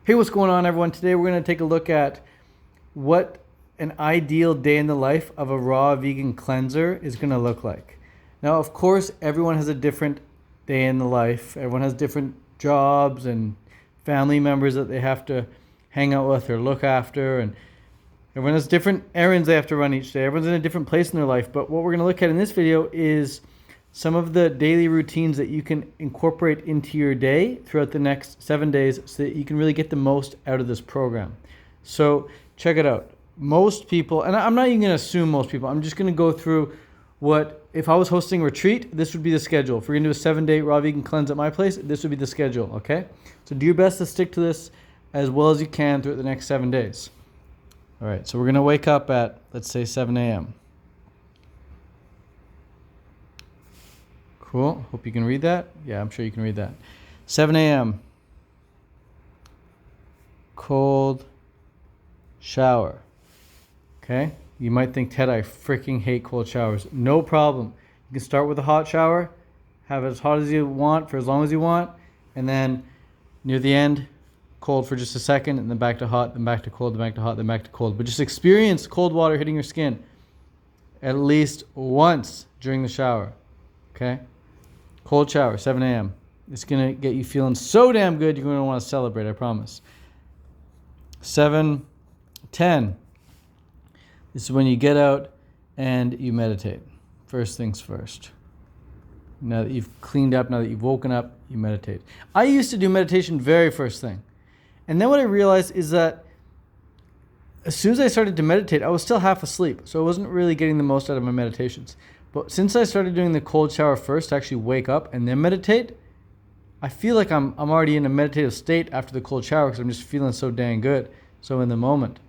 Hey, what's going on, everyone? Today we're going to take a look at what an ideal day in the life of a raw vegan cleanser is going to look like. Now, of course, everyone has a different day in the life. Everyone has different jobs and family members that they have to hang out with or look after, and everyone has different errands they have to run each day. Everyone's in a different place in their life. But what we're going to look at in this video is some of the daily routines that you can incorporate into your day throughout the next 7 days so that you can really get the most out of this program. So check it out. Most people, and I'm not even going to assume most people, I'm just going to go through what, if I was hosting a retreat, this would be the schedule. If we're going to do a 7-day raw vegan cleanse at my place, this would be the schedule, okay? So do your best to stick to this as well as you can throughout the next 7 days. All right, so we're going to wake up at, let's say, 7 a.m. Cool. Hope you can read that. Yeah, I'm sure you can read that. 7 a.m. Cold shower. Okay? You might think, Ted, I freaking hate cold showers. No problem. You can start with a hot shower, have it as hot as you want for as long as you want, and then near the end, cold for just a second, and then back to hot, then back to cold, then back to hot, then back to cold. But just experience cold water hitting your skin at least once during the shower. Okay? Cold shower, 7 a.m. It's going to get you feeling so damn good, you're going to want to celebrate, I promise. 7:10. This is when you get out and you meditate. First things first. Now that you've cleaned up, now that you've woken up, you meditate. I used to do meditation very first thing. And then what I realized is that as soon as I started to meditate, I was still half asleep. So I wasn't really getting the most out of my meditations. But since I started doing the cold shower first to actually wake up and then meditate, I feel like I'm already in a meditative state after the cold shower because I'm just feeling so dang good. So in the moment,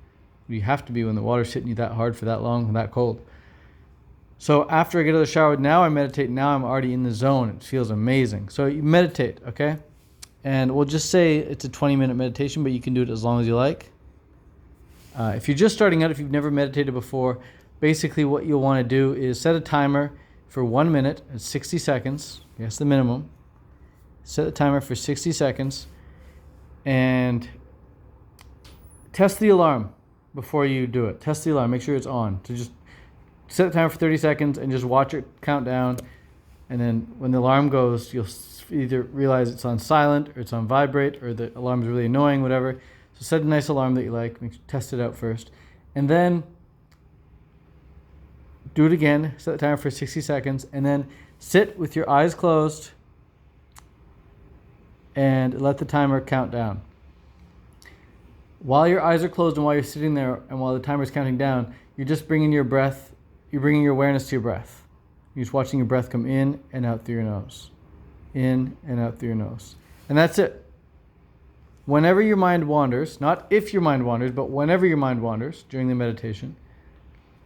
you have to be when the water's hitting you that hard for that long and that cold. So after I get out of the shower, now I meditate. Now I'm already in the zone. It feels amazing. So you meditate, okay? And we'll just say it's a 20-minute meditation, but you can do it as long as you like. If you're just starting out, if you've never meditated before, basically what you'll want to do is set a timer for 1 minute at 60 seconds. That's the minimum. Set the timer for 60 seconds and test the alarm before you do it. Test the alarm. Make sure it's on. So just set the timer for 30 seconds and just watch it count down. And then when the alarm goes, you'll either realize it's on silent or it's on vibrate or the alarm is really annoying, whatever. So set a nice alarm that you like. Test it out first. And then do it again, set the timer for 60 seconds, and then sit with your eyes closed and let the timer count down. While your eyes are closed and while you're sitting there and while the timer is counting down, you're just bringing your breath, you're bringing your awareness to your breath. You're just watching your breath come in and out through your nose. In and out through your nose. And that's it. Whenever your mind wanders, not if your mind wanders, but whenever your mind wanders during the meditation,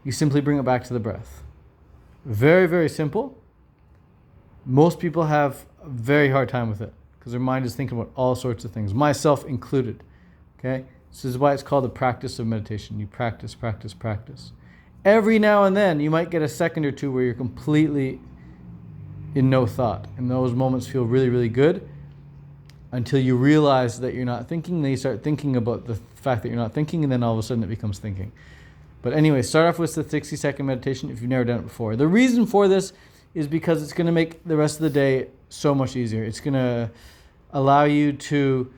you simply bring it back to the breath. Very, very simple. Most people have a very hard time with it because their mind is thinking about all sorts of things, myself included. Okay? This is why it's called the practice of meditation. You practice, practice, practice. Every now and then, you might get a second or two where you're completely in no thought. And those moments feel really, really good until you realize that you're not thinking. Then you start thinking about the fact that you're not thinking, and then all of a sudden it becomes thinking. But anyway, start off with the 60-second meditation if you've never done it before. The reason for this is because it's going to make the rest of the day so much easier. It's going to allow you to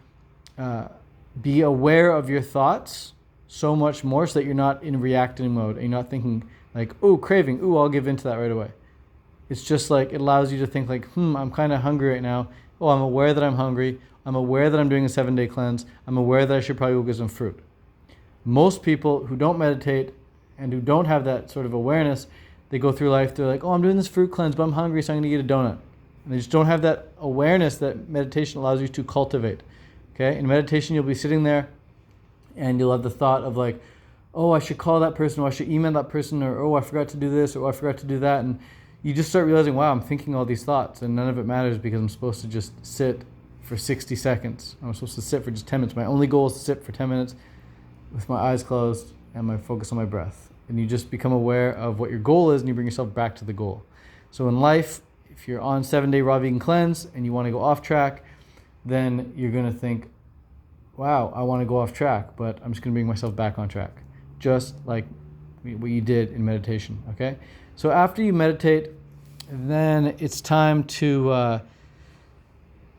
be aware of your thoughts so much more so that you're not in reacting mode and you're not thinking like, oh, craving, ooh, I'll give into that right away. It's just like it allows you to think like, I'm kind of hungry right now. Oh, I'm aware that I'm hungry. I'm aware that I'm doing a 7-day cleanse. I'm aware that I should probably go get some fruit. Most people who don't meditate and who don't have that sort of awareness, they go through life, they're like, oh, I'm doing this fruit cleanse, but I'm hungry, so I'm going to get a donut. And they just don't have that awareness that meditation allows you to cultivate. Okay? In meditation, you'll be sitting there and you'll have the thought of like, oh, I should call that person, or I should email that person, or oh, I forgot to do this, or oh, I forgot to do that. And you just start realizing, wow, I'm thinking all these thoughts and none of it matters because I'm supposed to just sit for 60 seconds. I'm supposed to sit for just 10 minutes. My only goal is to sit for 10 minutes with my eyes closed and my focus on my breath. And you just become aware of what your goal is and you bring yourself back to the goal. So in life, if you're on 7-day raw vegan cleanse and you want to go off track, then you're going to think, wow, I want to go off track, but I'm just going to bring myself back on track, just like what you did in meditation. Okay, so after you meditate, then it's time to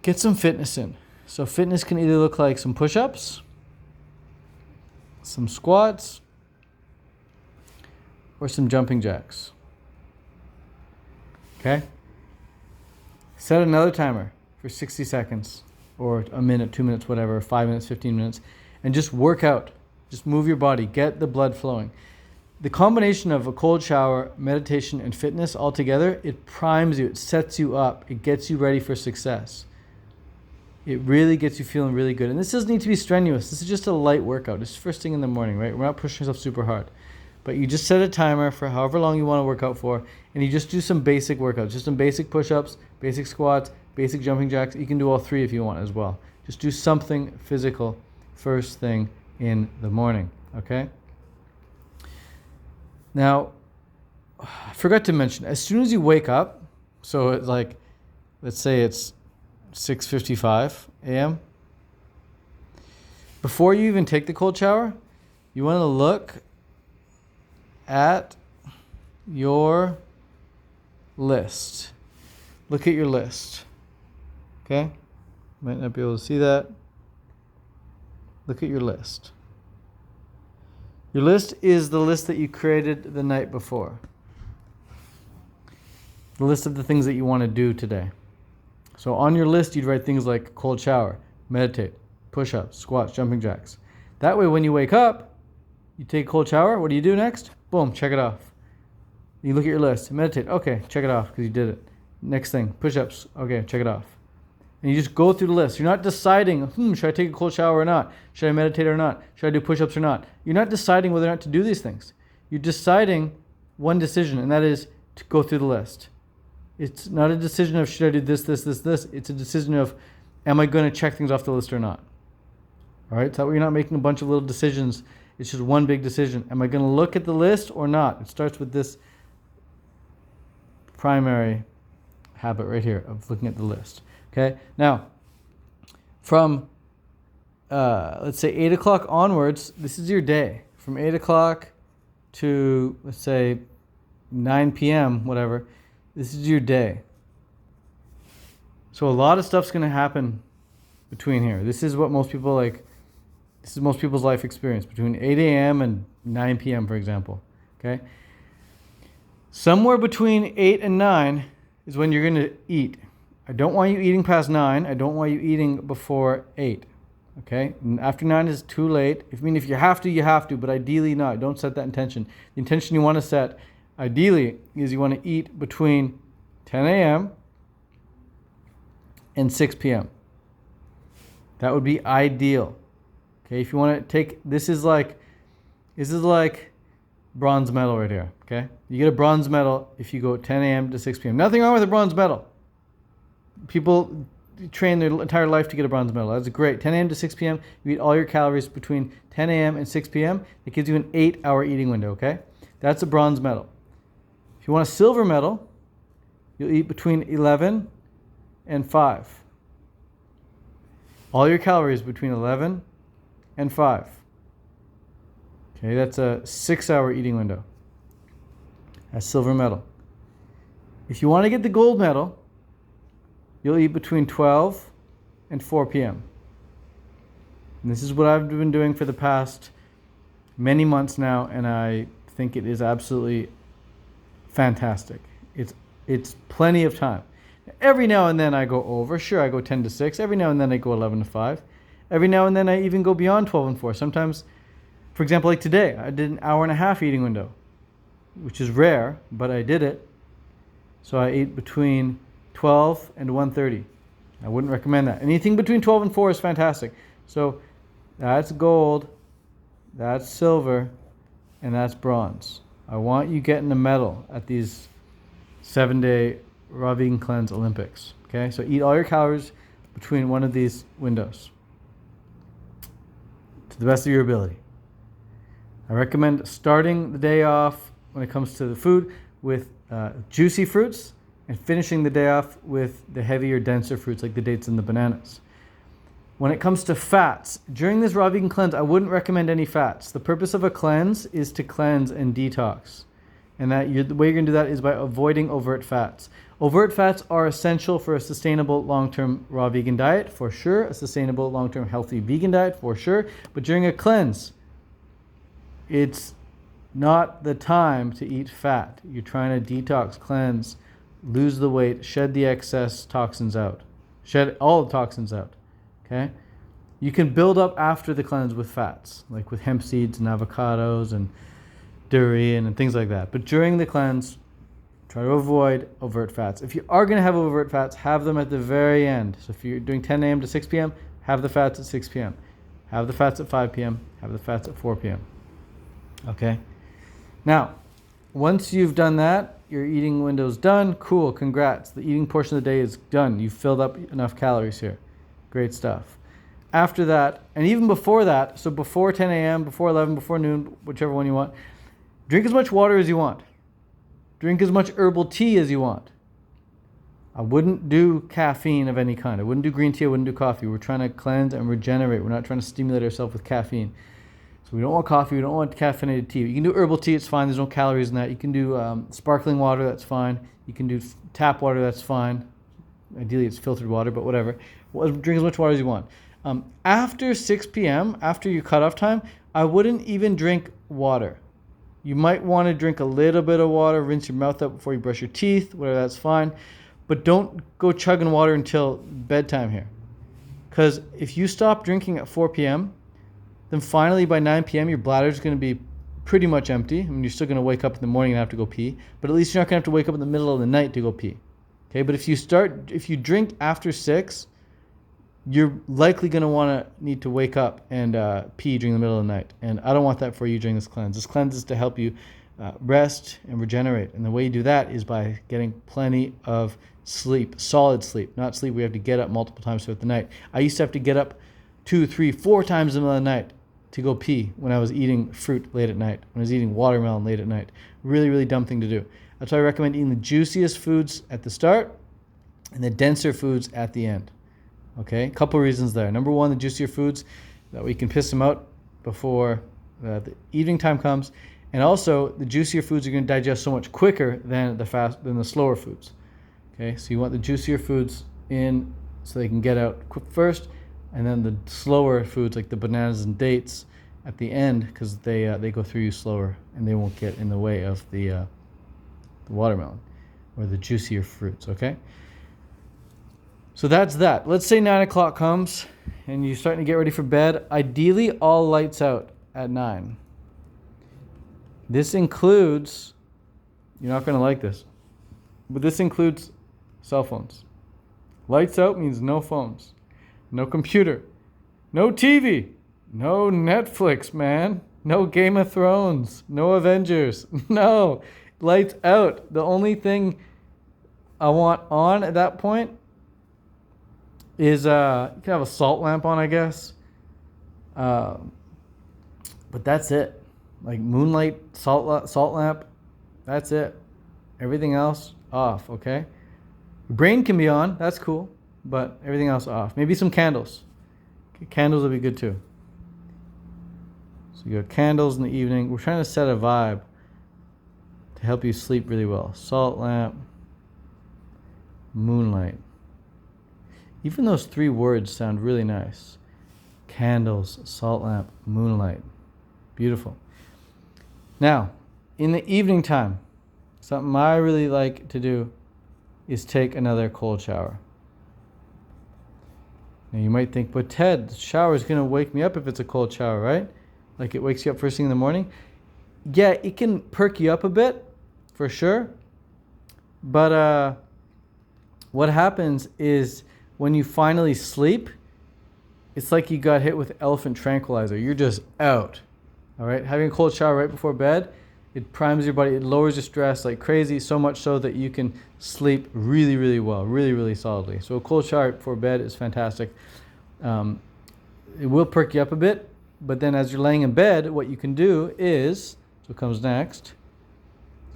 get some fitness in. So fitness can either look like some push-ups, some squats, or some jumping jacks. Okay? Set another timer for 60 seconds, or a minute, 2 minutes, whatever, 5 minutes, 15 minutes, and just work out. Just move your body, get the blood flowing. The combination of a cold shower, meditation, and fitness all together, it primes you, it sets you up, it gets you ready for success. It really gets you feeling really good. And this doesn't need to be strenuous. This is just a light workout. It's first thing in the morning, right? We're not pushing yourself super hard. But you just set a timer for however long you want to work out for, and you just do some basic workouts. Just some basic push-ups, basic squats, basic jumping jacks. You can do all three if you want as well. Just do something physical first thing in the morning, okay? Now, I forgot to mention, as soon as you wake up, so it's like, let's say it's 6:55 a.m. Before you even take the cold shower, you want to look at your list. Look at your list. Okay? Might not be able to see that. Look at your list. Your list is the list that you created the night before. The list of the things that you want to do today. So on your list, you'd write things like cold shower, meditate, push-ups, squats, jumping jacks. That way, when you wake up, you take a cold shower. What do you do next? Boom, check it off. You look at your list, meditate. Okay, check it off because you did it. Next thing, push-ups. Okay, check it off. And you just go through the list. You're not deciding, should I take a cold shower or not? Should I meditate or not? Should I do push-ups or not? You're not deciding whether or not to do these things. You're deciding one decision, and that is to go through the list. It's not a decision of should I do this. It's a decision of am I going to check things off the list or not? All right, so that way you're not making a bunch of little decisions. It's just one big decision. Am I going to look at the list or not? It starts with this primary habit right here of looking at the list. Okay, now from let's say 8 o'clock onwards, this is your day. From 8 o'clock to, let's say, 9 p.m., whatever, this is your day. So a lot of stuff's going to happen between here. This is what most people like. This is most people's life experience between 8 a.m. and 9 p.m., for example. Okay? Somewhere between 8 and 9 is when you're going to eat. I don't want you eating past 9. I don't want you eating before 8. Okay? And after 9 is too late. If you have to, you have to, but ideally not. Don't set that intention. The intention you want to set, ideally, is you want to eat between 10 a.m. and 6 p.m. That would be ideal. Okay, if you want to take, this is like bronze medal right here. Okay, you get a bronze medal if you go 10 a.m. to 6 p.m. Nothing wrong with a bronze medal. People train their entire life to get a bronze medal. That's great. 10 a.m. to 6 p.m. You eat all your calories between 10 a.m. and 6 p.m. It gives you an 8-hour eating window. Okay, that's a bronze medal. If you want a silver medal, you'll eat between 11 and 5. All your calories between 11 and 5. Okay, that's a 6-hour eating window. That's silver medal. If you want to get the gold medal, you'll eat between 12 and 4 p.m. And this is what I've been doing for the past many months now, and I think it is absolutely fantastic. It's plenty of time. Every now and then I go over. Sure, I go 10 to 6. Every now and then I go 11 to 5. Every now and then I even go beyond 12 and 4. Sometimes, for example, like today, I did an hour and a half eating window, which is rare, but I did it. So I ate between 12 and 1:30. I wouldn't recommend that. Anything between 12 and 4 is fantastic. So that's gold, that's silver, and that's bronze. I want you getting a medal at these 7-day Raw Vegan Cleanse Olympics. Okay, so eat all your calories between one of these windows to the best of your ability. I recommend starting the day off when it comes to the food with juicy fruits and finishing the day off with the heavier, denser fruits like the dates and the bananas. When it comes to fats, during this raw vegan cleanse, I wouldn't recommend any fats. The purpose of a cleanse is to cleanse and detox. And the way you're going to do that is by avoiding overt fats. Overt fats are essential for a sustainable long-term raw vegan diet, for sure. A sustainable long-term healthy vegan diet, for sure. But during a cleanse, it's not the time to eat fat. You're trying to detox, cleanse, lose the weight, shed the excess toxins out. Shed all the toxins out. Okay? You can build up after the cleanse with fats, like with hemp seeds and avocados and durian and things like that. But during the cleanse, try to avoid overt fats. If you are going to have overt fats, have them at the very end. So if you're doing 10 a.m. to 6 p.m., have the fats at 6 p.m. Have the fats at 5 p.m. Have the fats at 4 p.m. Okay? Now, once you've done that, your eating window's done. Cool, congrats. The eating portion of the day is done. You've filled up enough calories here. Great stuff. After that, and even before that, so before 10 a.m., before 11, before noon, whichever one you want, drink as much water as you want. Drink as much herbal tea as you want. I wouldn't do caffeine of any kind. I wouldn't do green tea. I wouldn't do coffee. We're trying to cleanse and regenerate. We're not trying to stimulate ourselves with caffeine. So we don't want coffee. We don't want caffeinated tea. You can do herbal tea. It's fine. There's no calories in that. You can do sparkling water. That's fine. You can do tap water. That's fine. Ideally, it's filtered water, but whatever. Drink as much water as you want. After 6 p.m., after your cutoff time, I wouldn't even drink water. You might want to drink a little bit of water, rinse your mouth out before you brush your teeth, whatever, that's fine. But don't go chugging water until bedtime here. Because if you stop drinking at 4 p.m., then finally by 9 p.m. your bladder is going to be pretty much empty. I mean, you're still going to wake up in the morning and have to go pee, but at least you're not going to have to wake up in the middle of the night to go pee. Okay, but if you drink after 6, you're likely going to need to wake up and pee during the middle of the night. And I don't want that for you during this cleanse. This cleanse is to help you rest and regenerate. And the way you do that is by getting plenty of sleep, solid sleep, not sleep we have to get up multiple times throughout the night. I used to have to get up 2, 3, 4 times in the middle of the night to go pee when I was eating fruit late at night, when I was eating watermelon late at night. Really, really dumb thing to do. That's why I recommend eating the juiciest foods at the start and the denser foods at the end. Okay, a couple reasons there. Number one, the juicier foods, that we can piss them out before the evening time comes. And also, the juicier foods are going to digest so much quicker than the slower foods. Okay, so you want the juicier foods in so they can get out quick first, and then the slower foods like the bananas and dates at the end because they go through you slower and they won't get in the way of the watermelon or the juicier fruits. Okay. So that's that. Let's say 9 o'clock comes and you're starting to get ready for bed. Ideally, all lights out at 9. This includes, you're not going to like this, but this includes cell phones. Lights out means no phones, no computer, no TV, no Netflix, man, no Game of Thrones, no Avengers, no, lights out. The only thing I want on at that point is you can have a salt lamp on, I guess. But that's it. Like moonlight, salt lamp, that's it. Everything else off, okay? Your brain can be on, that's cool, but everything else off. Maybe some candles. Okay, candles would be good too. So you got candles in the evening. We're trying to set a vibe to help you sleep really well. Salt lamp, moonlight. Even those 3 words sound really nice. Candles, salt lamp, moonlight. Beautiful. Now, in the evening time, something I really like to do is take another cold shower. Now you might think, but Ted, the shower is going to wake me up if it's a cold shower, right? Like it wakes you up first thing in the morning. Yeah, it can perk you up a bit, for sure. But what happens is when you finally sleep, it's like you got hit with elephant tranquilizer. You're just out. All right? Having a cold shower right before bed, it primes your body. It lowers your stress like crazy, so much so that you can sleep really, really well, really, really solidly. So a cold shower before bed is fantastic. It will perk you up a bit, but then as you're laying in bed, what you can do is, so comes next,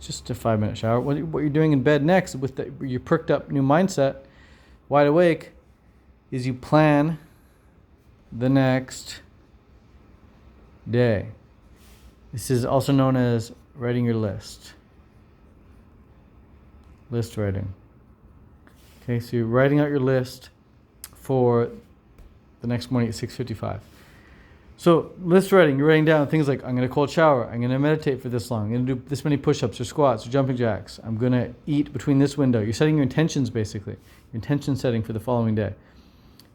just a 5-minute shower. What you're doing in bed next with your perked up new mindset, wide awake, is you plan the next day. This is also known as writing your list. List writing. Okay, so you're writing out your list for the next morning at 6:55. So list writing, you're writing down things like, I'm going to cold shower, I'm going to meditate for this long, I'm going to do this many push-ups or squats or jumping jacks, I'm going to eat between this window. You're setting your intentions, basically, your intention setting for the following day.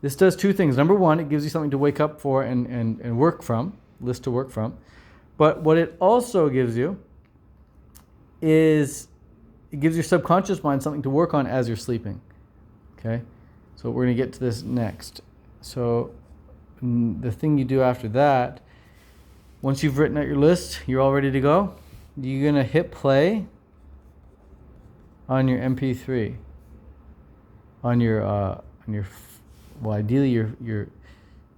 This does two things. Number one, it gives you something to wake up for and work from, list to work from. But what it also gives you is it gives your subconscious mind something to work on as you're sleeping. Okay? So we're going to get to this next. So the thing you do after that, once you've written out your list, you're all ready to go, you're going to hit play on your MP3. On your well, ideally your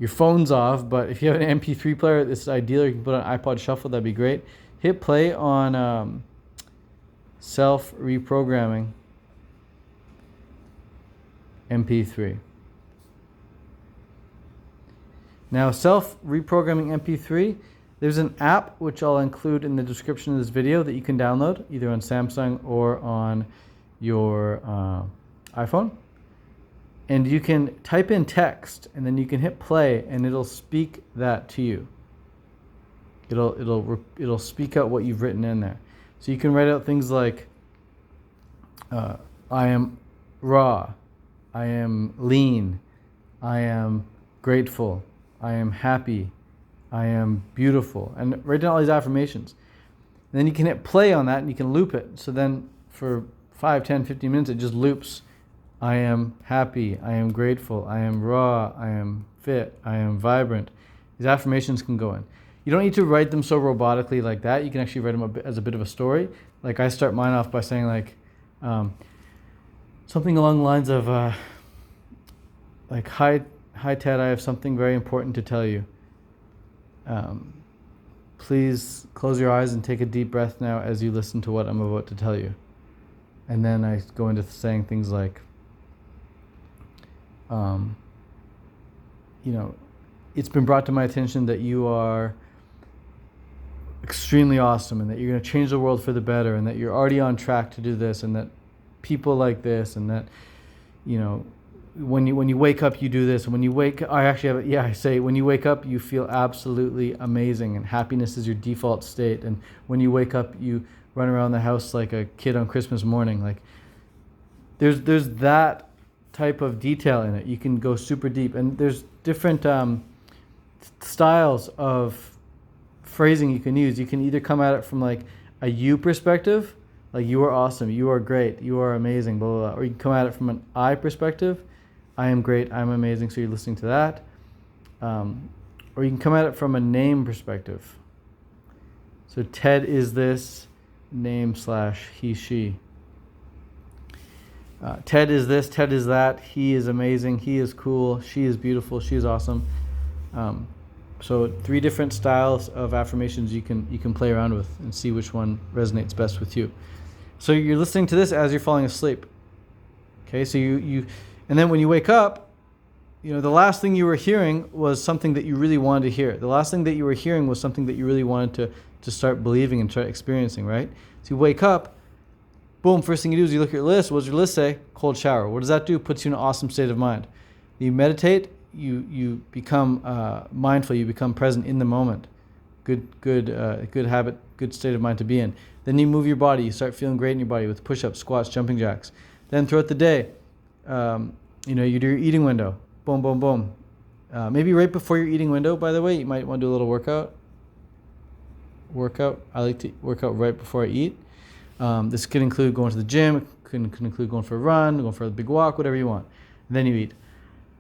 phone's off, but if you have an MP3 player, this is ideal. You can put on iPod Shuffle, that'd be great. Hit play on self-reprogramming MP3. Now, self-reprogramming MP3, there's an app which I'll include in the description of this video that you can download either on Samsung or on your iPhone. And you can type in text, and then you can hit play, and it'll speak that to you. It'll speak out what you've written in there. So you can write out things like, I am raw, I am lean, I am grateful, I am happy, I am beautiful, and write down all these affirmations. And then you can hit play on that, and you can loop it. So then for 5, 10, 15 minutes, it just loops. I am happy, I am grateful, I am raw, I am fit, I am vibrant. These affirmations can go in. You don't need to write them so robotically like that. You can actually write them as a bit of a story. Like I start mine off by saying like something along the lines of like, hi Ted, I have something very important to tell you. Please close your eyes and take a deep breath now as you listen to what I'm about to tell you. And then I go into saying things like, it's been brought to my attention that you are extremely awesome and that you're going to change the world for the better and that you're already on track to do this and that people like this and that, when you wake up, you do this. And when you wake, I say when you wake up, you feel absolutely amazing and happiness is your default state. And when you wake up, you run around the house like a kid on Christmas morning. Like there's that type of detail in it. You can go super deep, and there's different styles of phrasing you can use. You can either come at it from like a you perspective, like you are awesome, you are great, you are amazing, blah, blah, blah. Or you can come at it from an I perspective, I am great, I'm amazing, so you're listening to that. Or you can come at it from a name perspective. So Ted is this, name / he, she. Ted is this, Ted is that, he is amazing, he is cool, she is beautiful, she is awesome. So 3 different styles of affirmations you can play around with and see which one resonates best with you. So you're listening to this as you're falling asleep. Okay, so you and then when you wake up, the last thing you were hearing was something that you really wanted to hear. The last thing that you were hearing was something that you really wanted to start believing and start experiencing, right? So you wake up, boom, first thing you do is you look at your list. What does your list say? Cold shower. What does that do? Puts you in an awesome state of mind. You meditate, you become mindful, you become present in the moment. Good habit, good state of mind to be in. Then you move your body, you start feeling great in your body with push-ups, squats, jumping jacks. Then throughout the day, you do your eating window. Boom, boom, boom. Maybe right before your eating window, by the way, you might want to do a little workout. I like to work out right before I eat. This could include going to the gym, it could include going for a run, going for a big walk, whatever you want. And then you eat.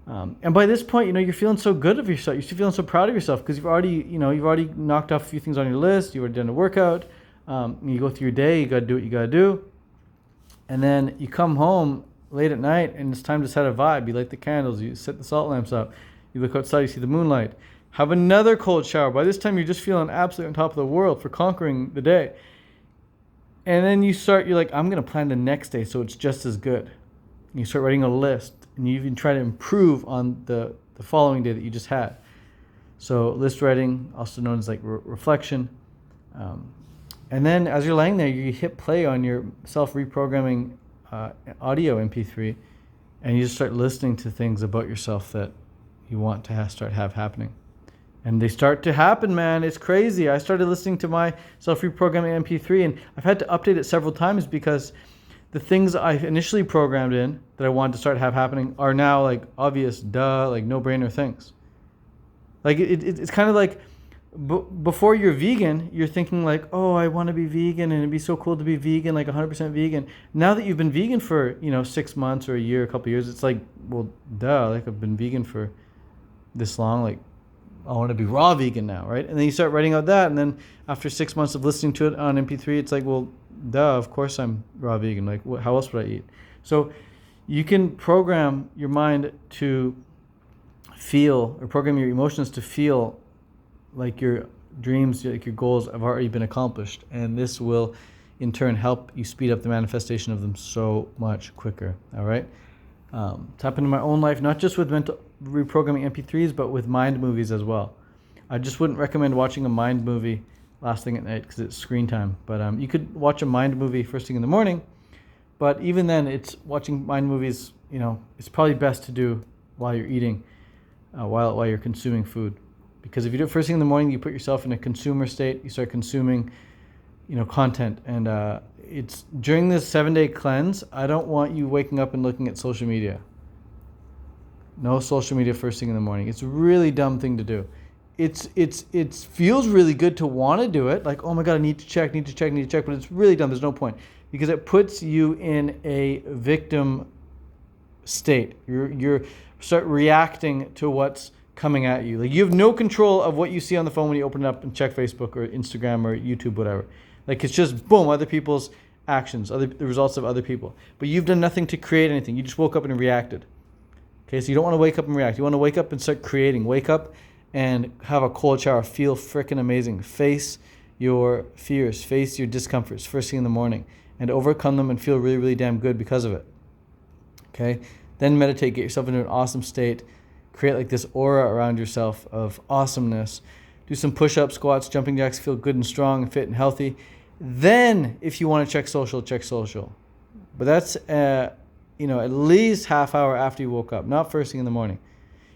And by this point, you're feeling so good of yourself. You're feeling so proud of yourself because you've already knocked off a few things on your list. You've already done a workout. You go through your day. You got to do what you got to do. And then you come home late at night, and it's time to set a vibe. You light the candles. You set the salt lamps up. You look outside. You see the moonlight. Have another cold shower. By this time, you're just feeling absolutely on top of the world for conquering the day. And then you're like, I'm going to plan the next day so it's just as good. And you start writing a list. And you even try to improve on the following day that you just had. So list writing, also known as like reflection. And then as you're laying there, you hit play on your self-reprogramming audio MP3, and you just start listening to things about yourself that you want to start happening. And they start to happen, man. It's crazy. I started listening to my self-reprogramming MP3, and I've had to update it several times because the things I initially programmed in that I wanted to start happening are now like obvious, like no-brainer things. Like it's kind of like before you're vegan, you're thinking like, oh, I want to be vegan and it'd be so cool to be vegan, like 100% vegan. Now that you've been vegan for 6 months or a year, a couple of years, it's like, well, like I've been vegan for this long, like I want to be raw vegan now, right? And then you start writing out that, and then after 6 months of listening to it on MP3, it's like, well, of course I'm raw vegan. Like, how else would I eat? So you can program your mind to feel, or program your emotions to feel like your dreams, like your goals have already been accomplished. And this will, in turn, help you speed up the manifestation of them so much quicker, all right? It's happened in my own life, not just with mental reprogramming MP3s, but with mind movies as well. I just wouldn't recommend watching a mind movie last thing at night because it's screen time. But you could watch a mind movie first thing in the morning. But even then, it's watching mind movies, it's probably best to do while you're eating, while you're consuming food. Because if you do it first thing in the morning, you put yourself in a consumer state. You start consuming, content. And it's during this 7-day cleanse, I don't want you waking up and looking at social media. No social media first thing in the morning. It's a really dumb thing to do. It feels really good to want to do it. Like, oh my God, I need to check. But it's really dumb. There's no point. Because it puts you in a victim state. You're start reacting to what's coming at you. Like, you have no control of what you see on the phone when you open it up and check Facebook or Instagram or YouTube, whatever. Like, it's just boom, other people's actions, the results of other people. But you've done nothing to create anything. You just woke up and reacted. Okay, so you don't want to wake up and react. You want to wake up and start creating. Wake up and have a cold shower. Feel freaking amazing. Face your fears. Face your discomforts first thing in the morning and overcome them and feel really, really damn good because of it. Okay, then meditate. Get yourself into an awesome state. Create like this aura around yourself of awesomeness. Do some push-ups, squats, jumping jacks. Feel good and strong and fit and healthy. Then, if you want to check social, check social. But that's, at least half hour after you woke up, not first thing in the morning.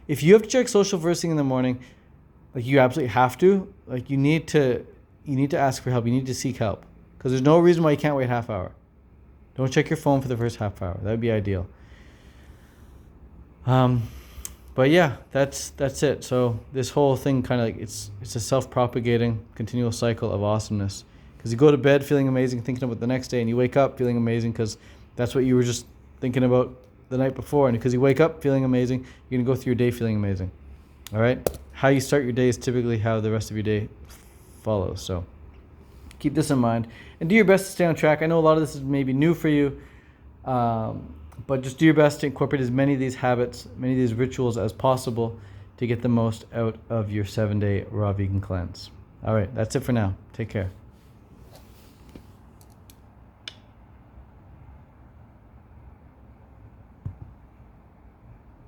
If you have to check social first thing in the morning, like you absolutely have to, like you need to ask for help. You need to seek help because there's no reason why you can't wait half hour. Don't check your phone for the first half hour. That would be ideal. But yeah, that's it. So this whole thing kind of like it's a self-propagating continual cycle of awesomeness. Because you go to bed feeling amazing, thinking about the next day, and you wake up feeling amazing because that's what you were just thinking about the night before. And because you wake up feeling amazing, you're going to go through your day feeling amazing. All right? How you start your day is typically how the rest of your day follows. So keep this in mind. And do your best to stay on track. I know a lot of this is maybe new for you, but just do your best to incorporate as many of these habits, many of these rituals as possible to get the most out of your 7-day raw vegan cleanse. All right, that's it for now. Take care.